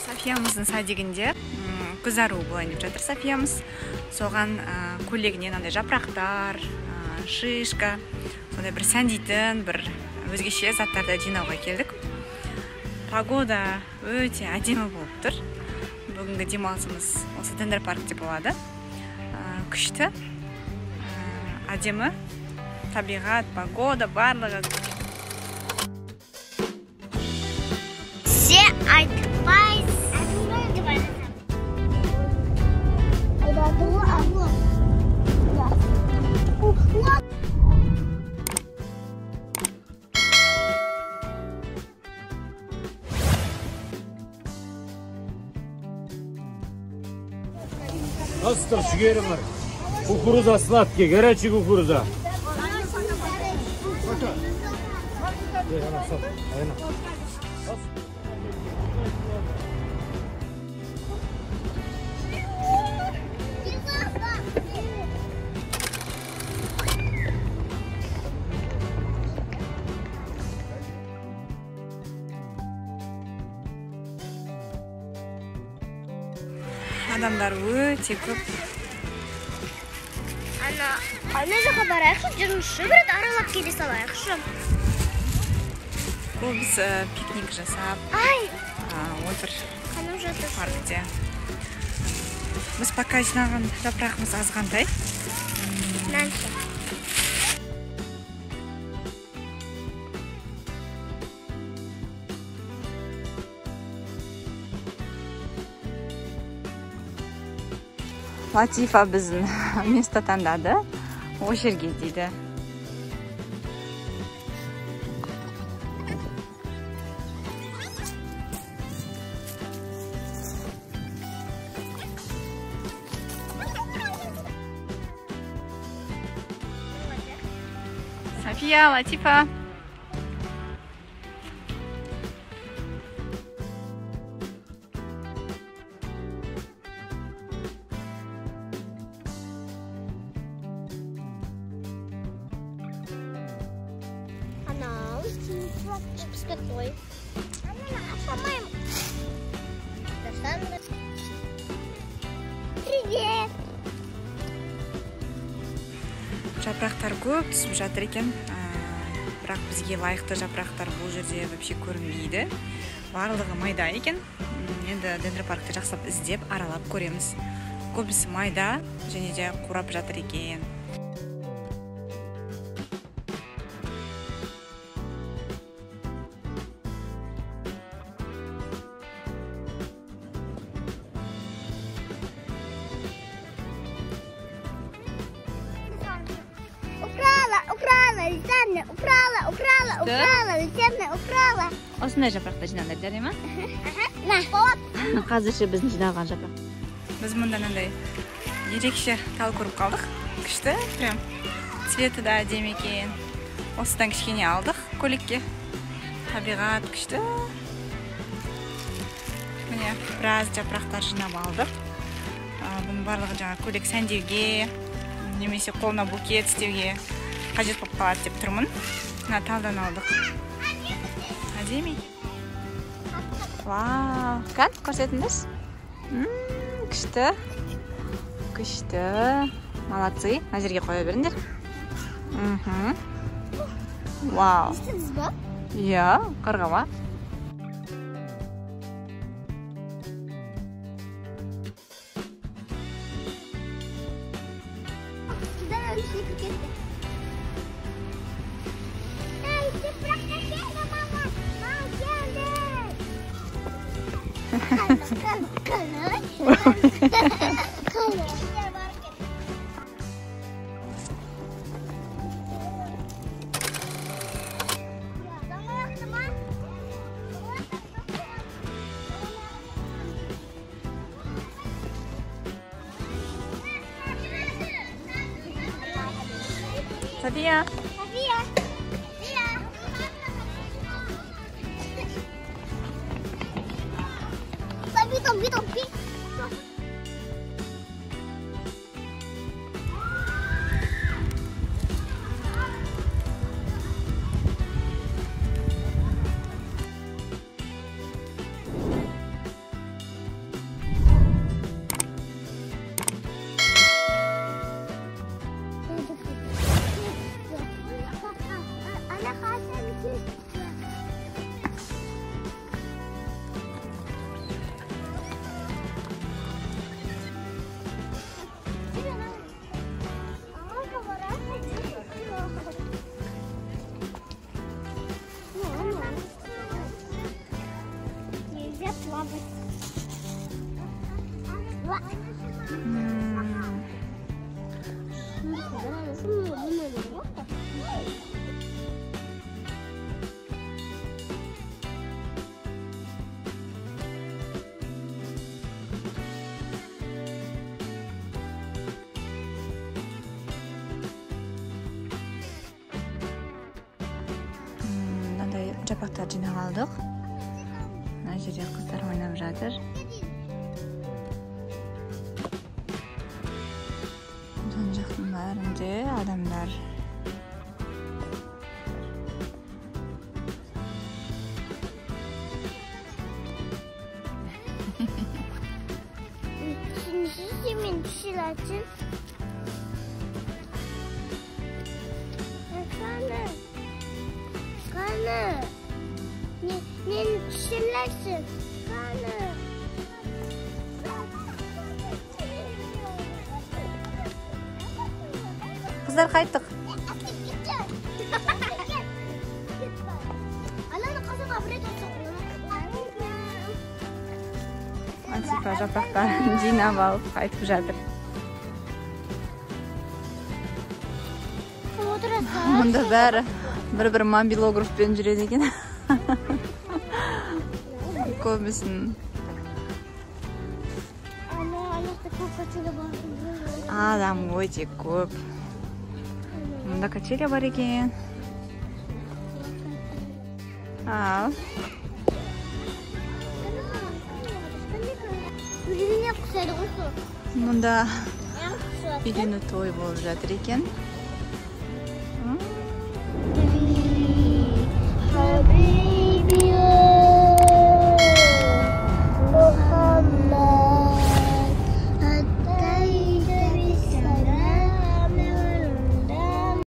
Софиямыздың садигінде күзару болайын деп жатыр Софиямыз. Соған көйлегіне мынандай жапырақтар, шишка, сондай бір сәндейтін, бір өзгеше заттарды жинауға келдік. Погода өте әдемі болып тұр. Бүгінгі демалысымыз осы Дендер паркте болады. Күшті, әдемі, табиғат, погода, барлығы. Все айтпайсыз. Nasıl şükeri var? Kukuruza slatki, горячий kukuruza. Адамдар өте көп. Ана жаққа барайықшы, жүріңізші, бір аралап келе салайықшы. Көбісі пикник жасап, отыр паркте. Біз пока жинаған жапырағымыз азғандай. Нанша. Латифа біздің место таңдады. О жерге дейді. София, Латифа. Привет! Жапырақтар көп түсіп жатыр екен. Бірақ бізге лайықты жапырақтар бұл жерде вообще көрінбейді. Барлығы майда екен. Енді Дендер паркты жақсылап іздеп, аралап көреміз. Көбісі майда және де қурап жатыр екен. Украла, украла. Осындай жапырақты жинаңдар, жарай ма? На. Қазірше біздің жинаған жапырақ. Біз мұнда мынандай ерекше тал көріп қалдық. Күшті, прям цветі да әдемі екен. Осыдан кішкене алдық көйлекке. Табиғат күшті. Міне біраз жапырақтар жинап алдық. Бұның барлығы жаңа көйлек сәндеуге, немесе қолына букет істеуге қажет болып қалады деп тұрмын. Мына талдан алдық. Әдемі. Вау, қат көрсетіңіз. Күшті. Күшті. Молодцы. Мына жерге қоя беріңдер. Вау. Естіңіз ба? Иә, қарғама. София. Битом. Mындай жапырақтар жинап алдық. Мына жерде қыздар ойнап жатыр. Жан жақтың бәрінде адамдар. Мен düşülersin. Kanı. Ne düşürlersin? Kanı. Қыздар қайттық. Ансипа жапырақтарын жинап алып қайтып жатыр. Мұнда бәрі бір мобилографпен жүреді екен. Көбісін. Адам өте көп. Мұнда качеля бар екен. Ал. Мұнда үйлену той болып жатыр екен. Happy